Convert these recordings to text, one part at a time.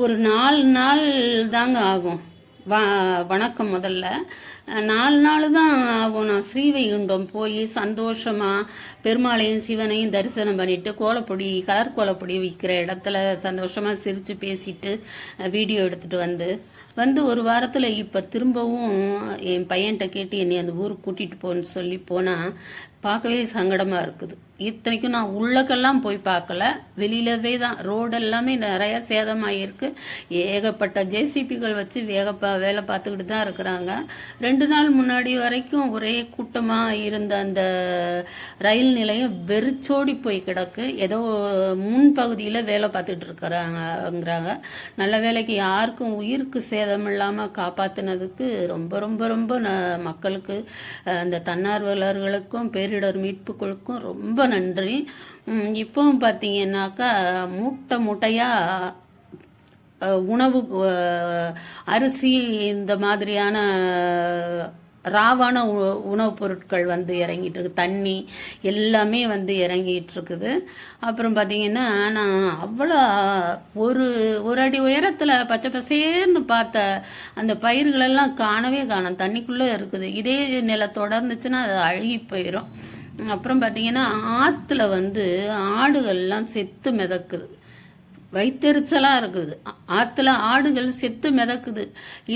ஒரு 4 நாள் தாங்க ஆகும். வணக்கம். முதல்ல 4 நாள் தான் ஆகும். நான் ஸ்ரீவைகுண்டம் போய் சந்தோஷமாக பெருமாளையும் சிவனையும் தரிசனம் பண்ணிவிட்டு கோலப்பொடி கலர் கோலப்பொடி விற்கிற இடத்துல சந்தோஷமாக சிரித்து பேசிட்டு வீடியோ எடுத்துகிட்டு வந்து ஒரு வாரத்தில் இப்போ திரும்பவும் என் பையன்கிட்ட கேட்டு என்னை அந்த ஊருக்கு கூட்டிகிட்டு போன்னு சொல்லி போனால் பார்க்கவே சங்கடமாக இருக்குது. இத்தனைக்கும் நான் உள்ளக்கெல்லாம் போய் பார்க்கல, வெளியிலவே தான். ரோடு எல்லாமே நிறைய சேதமாகிருக்கு. ஏகப்பட்ட ஜேசிபிகள் வச்சு வேலை பார்த்துக்கிட்டு தான் இருக்கிறாங்க. 2 நாள் முன்னாடி வரைக்கும் ஒரே கூட்டமாக இருந்த அந்த ரயில் நிலையம் வெறிச்சோடி போய் கிடக்கு. ஏதோ முன்பகுதியில் வேலை பார்த்துட்டு இருக்கிறாங்கிறாங்க. நல்ல வேலைக்கு யாருக்கும் உயிருக்கு சேதம் இல்லாமல் காப்பாற்றினதுக்கு ரொம்ப ரொம்ப ரொம்ப மக்களுக்கு, அந்த தன்னார்வலர்களுக்கும் பேரிடர் மீட்புகளுக்கும் ரொம்ப நன்றி. இப்போவும் பார்த்தீங்கன்னாக்கா மூட்டையாக உணவு, அரிசி, இந்த மாதிரியான ராவான உணவுப் பொருட்கள் வந்து இறங்கிட்டு இருக்கு. தண்ணி எல்லாமே வந்து இறங்கிட்டு இருக்குது. அப்புறம் பார்த்தீங்கன்னா நான் அவ்வளோ ஒரு அடி உயரத்தில் பச்சை பசேர்னு பார்த்த அந்த பயிர்களெல்லாம் காணவே காணும், தண்ணிக்குள்ளே இருக்குது. இதே நிலை தொடர்ந்துச்சுன்னா அது அழுகி போயிடும். அப்புறம் பார்த்தீங்கன்னா ஆற்றுல வந்து ஆடுகள்லாம் செத்து மிதக்குது. வயிற்றெரிச்சலாக இருக்குது. ஆற்றுல ஆடுகள் செத்து மிதக்குது.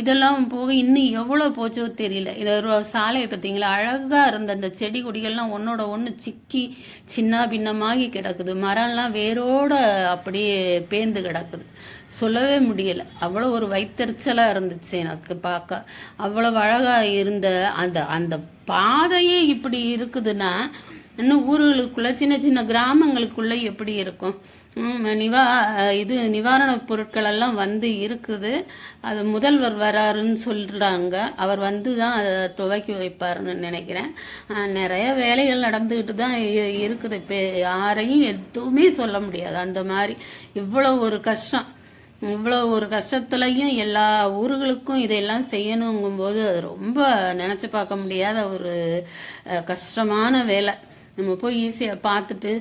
இதெல்லாம் போக இன்னும் எவ்வளோ போச்சோ தெரியல. இதை ஒரு சாலையை பார்த்தீங்களா, அழகாக இருந்த அந்த செடி கொடிகள்லாம் ஒன்றோட ஒன்று சிக்கி சின்ன பின்னமாகி கிடக்குது. மரம்லாம் வேரோட அப்படியே பேந்து கிடக்குது. சொல்லவே முடியலை. அவ்வளோ ஒரு வயிற்றெரிச்சலாக இருந்துச்சு எனக்கு பார்க்க. அவ்வளோ அழகாக இருந்த அந்த அந்த பாதையே இப்படி இருக்குதுன்னா இன்னும் ஊர்களுக்குள்ளே சின்ன சின்ன கிராமங்களுக்குள்ளே எப்படி இருக்கும்? நிவாரணப் பொருட்கள் எல்லாம் வந்து இருக்குது. அது முதல்வர் வராருன்னு சொல்கிறாங்க. அவர் வந்து தான் அதை துவக்கி வைப்பாருன்னு நினைக்கிறேன். நிறைய வேலைகள் நடந்துக்கிட்டு தான் இருக்குது. இப்போ யாரையும் எதுவுமே சொல்ல முடியாது. அந்த மாதிரி இவ்வளோ ஒரு கஷ்டத்துலையும் எல்லா ஊர்களுக்கும் இதையெல்லாம் செய்யணுங்கும்போது அது ரொம்ப நினச்சி பார்க்க முடியாத ஒரு கஷ்டமான வேலை. நம்ம போய் ஈஸியாக பார்த்துட்டு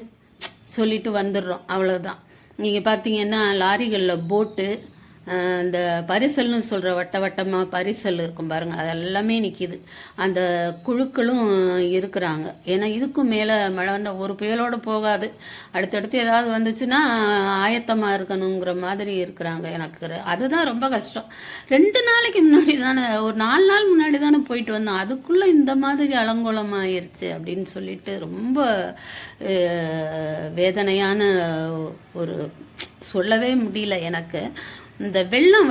சொல்லிட்டு வந்துடுறோம், அவ்வளோதான். நீங்கள் பார்த்தீங்கன்னா லாரிகளில் போட்டு இந்த பரிசல்னு சொல்கிற வட்டமாக பரிசல் இருக்கும் பாருங்கள், அதெல்லாமே நிற்கிது. அந்த குழுக்களும் இருக்கிறாங்க. ஏன்னா இதுக்கும் மேலே மழை வந்தால் ஒரு புயலோடு போகாது. அடுத்தடுத்து ஏதாவது வந்துச்சுன்னா ஆயத்தமாக இருக்கணுங்கிற மாதிரி இருக்கிறாங்க. எனக்கு அதுதான் ரொம்ப கஷ்டம். 2 நாளைக்கு முன்னாடி தானே, ஒரு 4 நாள் முன்னாடி தானே போயிட்டு வந்தோம். அதுக்குள்ளே இந்த மாதிரி அலங்கோலமாயிருச்சு அப்படின்னு சொல்லிட்டு ரொம்ப வேதனையான ஒரு, சொல்லவே முடியல எனக்கு. இந்த வெள்ளம்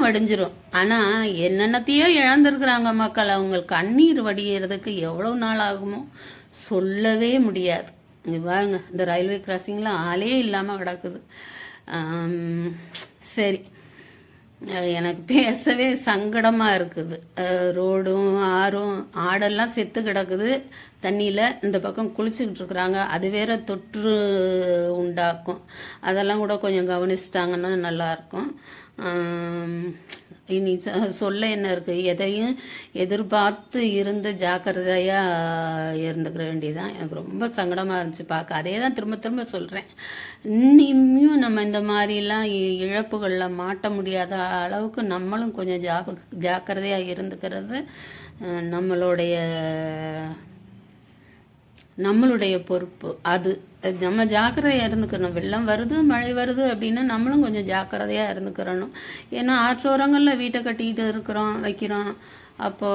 வடிஞ்சிரும். ஆனால் என்னென்னத்தையோ இழந்திருக்கிறாங்க மக்கள். அவங்க கண்ணீர் வடிகிறதுக்கு எவ்வளோ நாள் ஆகுமோ சொல்லவே முடியாது. இங்கே பாருங்க, இந்த ரயில்வே கிராசிங்கில் ஆளே இல்லாமல் கிடக்குது. சரி, எனக்கு பேசவே சங்கடமாக இருக்குது. ரோடும் ஆடெல்லாம் செத்து கிடக்குது தண்ணியில். இந்த பக்கம் குளிச்சுக்கிட்டு இருக்கிறாங்க. அது வேற தொற்று உண்டாக்கும். அதெல்லாம் கூட கொஞ்சம் கவனிச்சிட்டாங்கன்னா நல்லாயிருக்கும். இனி சொல்ல என்ன இருக்குது? எதையும் எதிர்பார்த்து இருந்து ஜாக்கிரதையாக இருந்துக்கிற வேண்டியதுதான். எனக்கு ரொம்ப சங்கடமாக இருந்துச்சு பார்க்க. அதே தான் திரும்ப திரும்ப சொல்கிறேன். இன்னியும் நம்ம இந்த மாதிரிலாம் இழப்புகளில் மாட்ட முடியாத அளவுக்கு நம்மளும் கொஞ்சம் ஜாக்கிரதையாக இருந்துக்கிறது நம்மளுடைய பொறுப்பு. அது நம்ம ஜாக்கிரதையாக இருந்துக்கிறணும். வெள்ளம் வருது, மழை வருது அப்படின்னா நம்மளும் கொஞ்சம் ஜாக்கிரதையாக இருந்துக்கிறணும். ஏன்னா ஆற்றோரங்களில் வீட்டை கட்டிக்கிட்டு வைக்கிறோம். அப்போ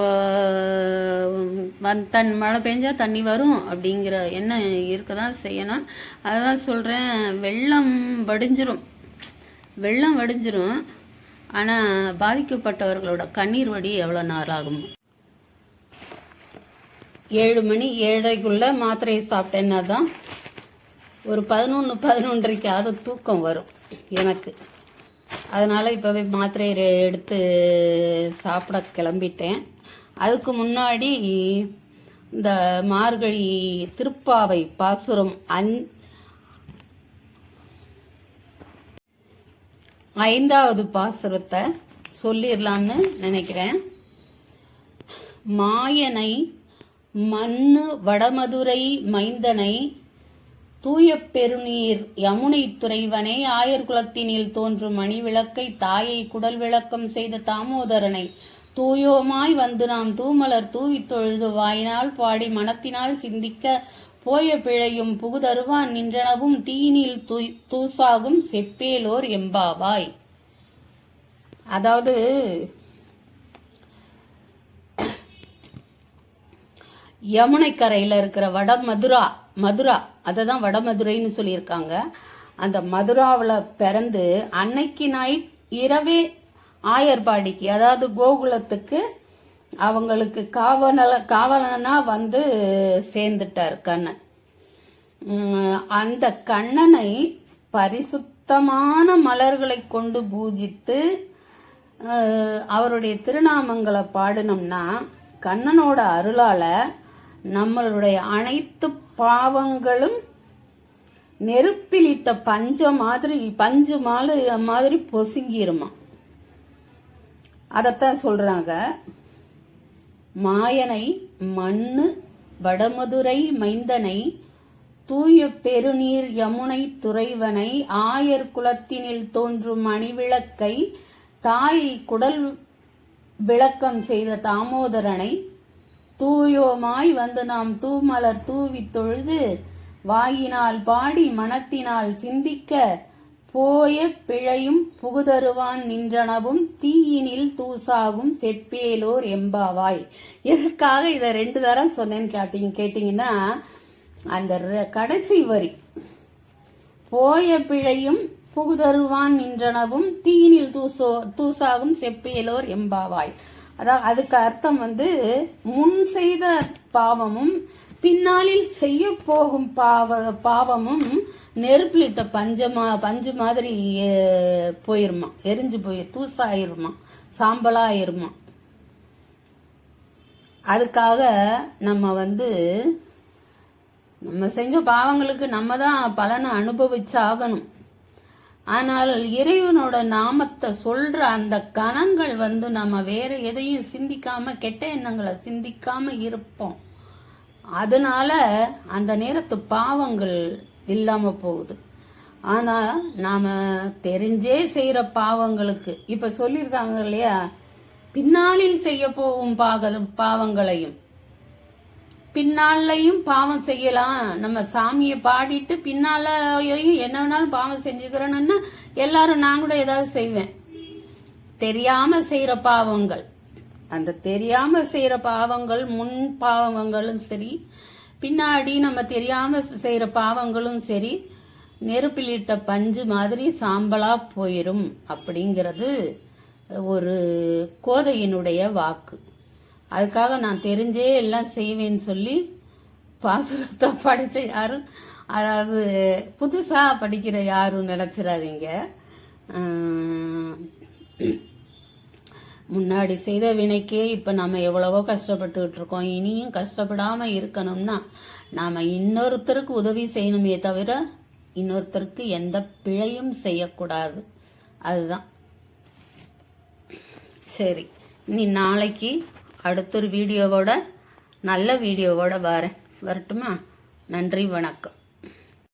மழை பெஞ்சா தண்ணி வரும் அப்படிங்கிற எண்ணம் இருக்க தான் செய்யணும். அதான் சொல்கிறேன், வெள்ளம் வடிஞ்சிரும். ஆனால் பாதிக்கப்பட்டவர்களோட கண்ணீர் வடி எவ்வளோ நாள் ஆகும்? 7 மணி 7:30க்குள்ளே மாத்திரையை சாப்பிட்டேன்னா தான் ஒரு 11-11:30க்காவது தூக்கம் வரும் எனக்கு. அதனால் இப்போவே மாத்திரையை எடுத்து சாப்பிட கிளம்பிட்டேன். அதுக்கு முன்னாடி இந்த மார்கழி திருப்பாவை பாசுரம் 5வது பாசுரத்தை சொல்லிடலான்னு நினைக்கிறேன். மாயனை மண்ணு வடமதுரை மைந்தனை தூய பெருநீர் யமுனை துறைவனை ஆயர் குலத்தினில் தோன்றும் மணி விளக்கை தாயை குடல் விளக்கம் செய்த தாமோதரனை தூயோமாய் வந்து நாம் தூமலர் தூவித் தொழுது வாயினால் பாடி மனத்தினால் சிந்திக்க போய பிழையும் புகுதருவான் நின்றனவும் தீயினில் தூசாகும் செப்பேலோர் எம்பாவாய். அதாவது யமுனை கரையில் இருக்கிற மதுரா அதை தான் வடமதுரைன்னு சொல்லியிருக்காங்க. அந்த மதுராவில் பிறந்து அன்னைக்கு நைட் இரவே ஆயர்பாடிக்கு, அதாவது கோகுலத்துக்கு அவங்களுக்கு காவலனா வந்து சேர்ந்துட்டார் கண்ணன். அந்த கண்ணனை பரிசுத்தமான மலர்களை கொண்டு பூஜித்து அவருடைய திருநாமங்களை பாடினோம்னா கண்ணனோட அருளால நம்மளுடைய அனைத்து பாவங்களும் நெருப்பிலிட்ட பஞ்சு மாதிரி பொசுங்கிருமா. அதத்தான் சொல்றாங்க, மாயனை மண்ணு வடமதுரை மைந்தனை தூய பெருநீர் யமுனை துறைவனை ஆயர் குலத்தினில் தோன்றும் மணிவிளக்கை தாயை குடல் விளக்கம் செய்த தாமோதரனை தூயோமாய் வந்து நாம் தூமலர் தூவித் தொழுது வாயினால் பாடி மனத்தினால் சிந்திக்க போய பிழையும் புகுதருவான் நின்றனவும் தீயினில் தூசாகும் செப்பேலோர் எம்பாவாய். எதுக்காக இதை 2 தரம் சொன்னேன்னு கேட்டீங்கன்னா, அந்த கடைசி வரி போய பிழையும் புகுதருவான் நின்றனவும் தீயினில் தூசாகும் செப்பேலோர் எம்பாவாய். அதாவது அதுக்கு அர்த்தம் வந்து முன் செய்த பாவமும் பின்னாளில் செய்ய போகும் பாவமும் நெருப்பிலிட்ட பஞ்சு மாதிரி போயிருமா, எரிஞ்சு தூசாயிருமா, சாம்பலாயிருமா. அதுக்காக நம்ம வந்து நம்ம செஞ்ச பாவங்களுக்கு நம்ம தான் பலனை அனுபவிச்சாகணும். ஆனால் இறைவனோட நாமத்தை சொல்ற அந்த கணங்கள் வந்து நம்ம வேற எதையும் சிந்திக்காம, கெட்ட எண்ணங்களை சிந்திக்காம இருப்போம். அதனால அந்த நேரத்து பாவங்கள் இல்லாம போகுது. ஆனா நாம தெரிஞ்சே செய்யற பாவங்களுக்கு இப்ப சொல்லியிருக்காங்க இல்லையா, பின்னாளில் செய்ய போகும் பாவங்களையும் பின்னாலையும் பாவம் செய்யலாம். நம்ம சாமியை பாடிட்டு பின்னாலையும் என்ன வேணாலும் பாவம் செஞ்சுக்கிறோன்னா எல்லாரும் நான் கூட ஏதாவது செய்வேன். தெரியாம செய்யற பாவங்கள், அந்த தெரியாம செய்யற பாவங்கள் முன் பாவங்களும் சரி, பின்னாடி நம்ம தெரியாம செய்யற பாவங்களும் சரி, நெருப்பிலிட்ட பஞ்சு மாதிரி சாம்பலா போயிரும் அப்படிங்கிறது ஒரு கோதையினுடைய வாக்கு. அதுக்காக நான் தெரிஞ்சே எல்லாம் செய்வேன்னு சொல்லி பாசுரத்தை படித்த யாரும், அதாவது புதுசாக படிக்கிற யாரும் நினச்சிடாதீங்க. முன்னாடி செய்த வினைக்கே இப்போ நம்ம எவ்வளவோ கஷ்டப்பட்டுக்கிட்டு இருக்கோம். இனியும் கஷ்டப்படாமல் இருக்கணும்னா நாம் இன்னொருத்தருக்கு உதவி செய்யணுமே தவிர இன்னொருத்தருக்கு எந்த பிழையும் செய்யக்கூடாது. அதுதான் சரி. நீ நாளைக்கு அடுத்த ஒரு வீடியோவோட, நல்ல வீடியோவோட வரட்டுமா? நன்றி, வணக்கம்.